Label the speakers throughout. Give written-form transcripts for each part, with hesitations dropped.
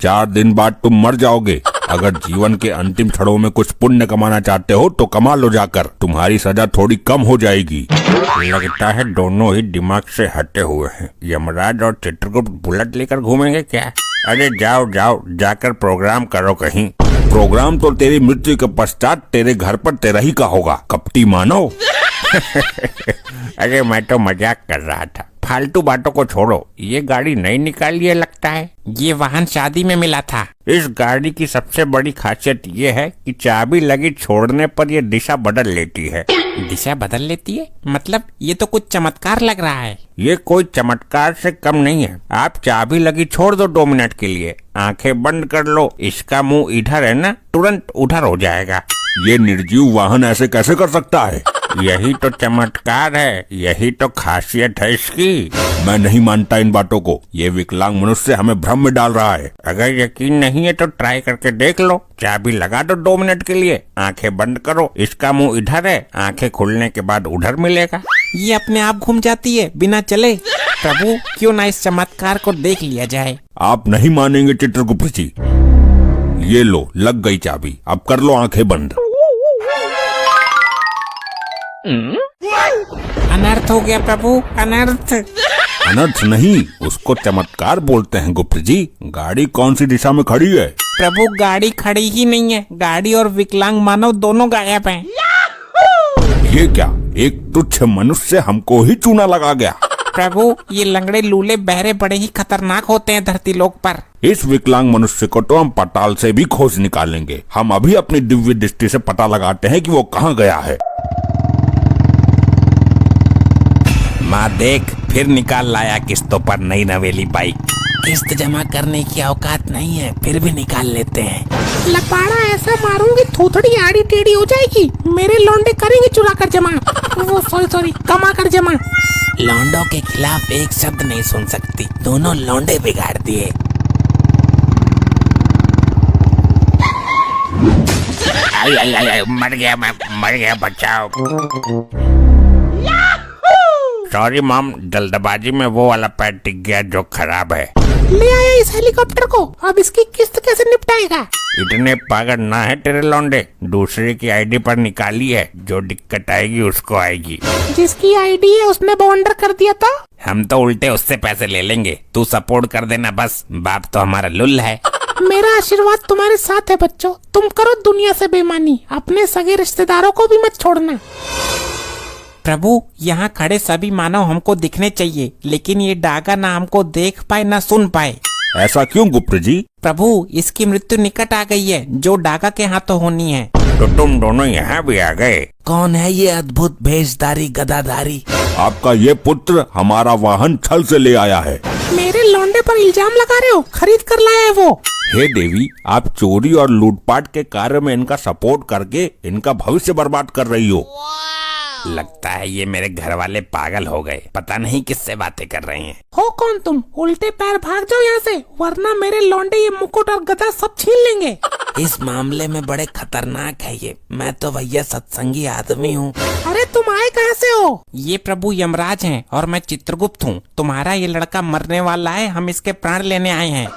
Speaker 1: 4 दिन बाद तुम मर जाओगे। अगर जीवन के अंतिम क्षणों में कुछ पुण्य कमाना चाहते हो तो कमा लो जाकर, तुम्हारी सजा थोड़ी कम हो जाएगी। लगता है दोनों ही दिमाग से हटे हुए हैं। यमराज और चित्रगुप्त बुलेट लेकर घूमेंगे क्या? अरे जाओ जाओ, जाकर प्रोग्राम करो कहीं। प्रोग्राम तो तेरी मृत्यु के पश्चात तेरे घर पर तेरा ही का होगा, कपटी मानो। अरे मैं तो मजाक कर रहा था, फालतू बातों को छोड़ो। ये गाड़ी नई निकाली है लगता है। ये वाहन शादी में मिला था। इस गाड़ी की सबसे बड़ी खासियत ये है कि चाबी लगी छोड़ने पर ये दिशा बदल लेती है। दिशा बदल लेती है? मतलब ये तो कुछ चमत्कार लग रहा है। ये कोई चमत्कार से कम नहीं है। आप चाबी लगी छोड़ दो 2 मिनट के लिए, आंखें बंद कर लो, इसका मुंह इधर है ना, तुरंत उधर हो जाएगा। ये निर्जीव वाहन ऐसे कैसे कर सकता है? यही तो चमत्कार है, यही तो खासियत है इसकी। मैं नहीं मानता इन बातों को। ये विकलांग मनुष्य हमें भ्रम में डाल रहा है। अगर यकीन नहीं है तो ट्राई करके देख लो। चाबी लगा दो 2 मिनट के लिए, आंखें बंद करो, इसका मुंह इधर है, आंखें खुलने के बाद उधर मिलेगा। ये अपने आप घूम जाती है बिना चले। प्रभु क्यों ना इस चमत्कार को देख लिया जाए। आप नहीं मानेंगे चित्रगुप्त जी। ये लो, लग गई चाबी, अब कर लो आंखें बंद।
Speaker 2: अनर्थ हो गया प्रभु, अनर्थ।
Speaker 1: अनर्थ नहीं, उसको चमत्कार बोलते हैं गुप्त जी। गाड़ी कौन सी दिशा में खड़ी है?
Speaker 2: प्रभु गाड़ी खड़ी ही नहीं है, गाड़ी और विकलांग मानव दोनों गायब हैं।
Speaker 1: ये क्या, एक तुच्छ मनुष्य हमको ही चूना लगा गया।
Speaker 2: प्रभु ये लंगड़े लूले बहरे बड़े ही खतरनाक होते हैं धरती लोक पर।
Speaker 1: इस विकलांग मनुष्य को तो हम पताल से भी खोज निकालेंगे। हम अभी अपनी दिव्य दृष्टि से पता लगाते हैं कि वो कहाँ गया है।
Speaker 2: माँ देख, फिर निकाल लाया किस्तों पर नई नवेली बाइक। किस्त जमा करने की औकात नहीं है, फिर भी निकाल लेते हैं।
Speaker 3: लपाड़ा ऐसा मारूंगी थोथड़ी आड़ी टेढ़ी हो जाएगी। मेरे लौंडे करेंगे चुरा कर जमा, वो सॉरी कमा कर जमा।
Speaker 2: लौंडों के खिलाफ एक शब्द नहीं सुन सकती, दोनों लौंडे बिगाड़ दिए।
Speaker 4: आई, मर गया, बचाओ। सॉरी मॉम, जल्दबाजी में वो वाला पैर टिक गया जो खराब है।
Speaker 3: ले आया इस हेलीकॉप्टर को, अब इसकी किस्त कैसे निपटाएगा?
Speaker 4: इतने पागल ना है तेरे लौंडे, दूसरे की आईडी पर निकाली है, जो दिक्कत आएगी उसको आएगी।
Speaker 3: जिसकी आईडी है उसने बवंडर कर दिया था।
Speaker 4: हम तो उल्टे उससे पैसे ले लेंगे, तू सपोर्ट कर देना बस। बाप तो हमारा लुल है।
Speaker 3: मेरा आशीर्वाद तुम्हारे साथ है बच्चों। तुम करो दुनिया से बेईमानी, अपने सगे रिश्तेदारों को भी मत छोड़ना।
Speaker 2: प्रभु यहाँ खड़े सभी मानव हमको दिखने चाहिए, लेकिन ये डागा ना हमको देख पाए ना सुन पाए।
Speaker 1: ऐसा क्यों गुप्त जी?
Speaker 2: प्रभु इसकी मृत्यु निकट आ गई है, जो डागा के हाथों होनी है।
Speaker 4: तो तुम दोनों यहाँ भी आ गए।
Speaker 2: कौन है ये अद्भुत भेषधारी गदाधारी?
Speaker 1: आपका ये पुत्र हमारा वाहन छल से ले आया है।
Speaker 3: मेरे लौंडे पर इल्जाम लगा रहे हो? खरीद कर लाया है वो।
Speaker 1: हे देवी, आप चोरी और लूटपाट के कार्य में इनका सपोर्ट करके इनका भविष्य बर्बाद कर रही हो।
Speaker 4: लगता है ये मेरे घर वाले पागल हो गए, पता नहीं किससे बातें कर रहे हैं।
Speaker 3: हो कौन तुम? उल्टे पैर भाग जाओ यहाँ से, वरना मेरे लौंडे ये मुकुट और गदा सब छीन लेंगे।
Speaker 2: इस मामले में बड़े खतरनाक है ये। मैं तो भैया सत्संगी आदमी हूँ।
Speaker 3: अरे तुम आए कहाँ से हो?
Speaker 2: ये प्रभु यमराज हैं और मैं चित्रगुप्त हूँ। तुम्हारा ये लड़का मरने वाला है, हम इसके प्राण लेने आए हैं।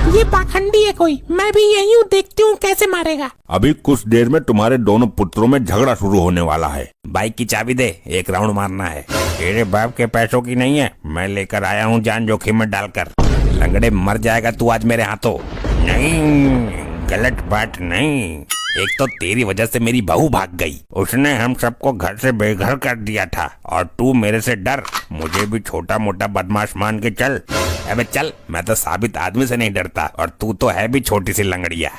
Speaker 3: ये पाखंडी है कोई, मैं भी यही हूँ, देखती हूँ कैसे मारेगा।
Speaker 1: अभी कुछ देर में तुम्हारे दोनों पुत्रों में झगड़ा शुरू होने वाला है।
Speaker 4: बाइक की चाबी दे, एक राउंड मारना है। तेरे बाप के पैसों की नहीं है, मैं लेकर आया हूँ जान जोखिम में डालकर। लंगड़े मर जाएगा तू आज मेरे हाथों। नहीं, गलत बात नहीं। एक तो तेरी वजह से मेरी बहू भाग गई, उसने हम सबको घर से बेघर कर दिया था, और तू मेरे से डर, मुझे भी छोटा मोटा बदमाश मान के चल। अबे चल, मैं तो साबित आदमी से नहीं डरता, और तू तो है भी छोटी सी लंगड़िया।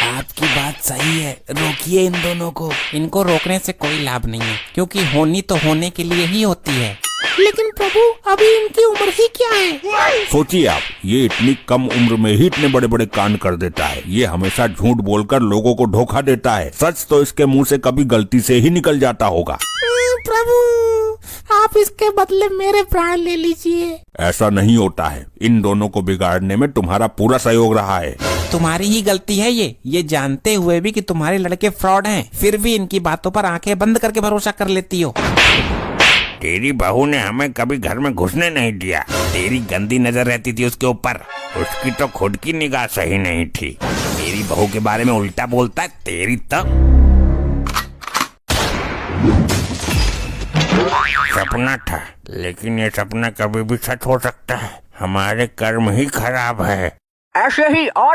Speaker 2: आपकी बात सही है, रोकिए इन दोनों को। इनको रोकने से कोई लाभ नहीं है, क्योंकि होनी तो होने के लिए ही होती है।
Speaker 3: लेकिन प्रभु अभी इनकी उम्र ही क्या है?
Speaker 1: सोचिए आप, ये इतनी कम उम्र में ही इतने बड़े बड़े कांड कर देता है। ये हमेशा झूठ बोलकर लोगों को धोखा देता है। सच तो इसके मुंह से कभी गलती से ही निकल जाता होगा।
Speaker 3: प्रभु आप इसके बदले मेरे प्राण ले लीजिए।
Speaker 1: ऐसा नहीं होता है, इन दोनों को बिगाड़ने में तुम्हारा पूरा सहयोग रहा है।
Speaker 2: तुम्हारी ही गलती है ये जानते हुए भी कि तुम्हारे लड़के फ्रॉड हैं, फिर भी इनकी बातों पर आंखें बंद करके भरोसा कर लेती हो।
Speaker 4: तेरी बहू ने हमें कभी घर में घुसने नहीं दिया। तेरी गंदी नजर रहती थी उसके ऊपर। उसकी तो खुद की निगाह सही नहीं थी। मेरी बहू के बारे में उल्टा बोलता है। तेरी तो सपना था, लेकिन ये सपना कभी भी सच हो सकता है। हमारे कर्म ही खराब है।
Speaker 1: ऐसे ही और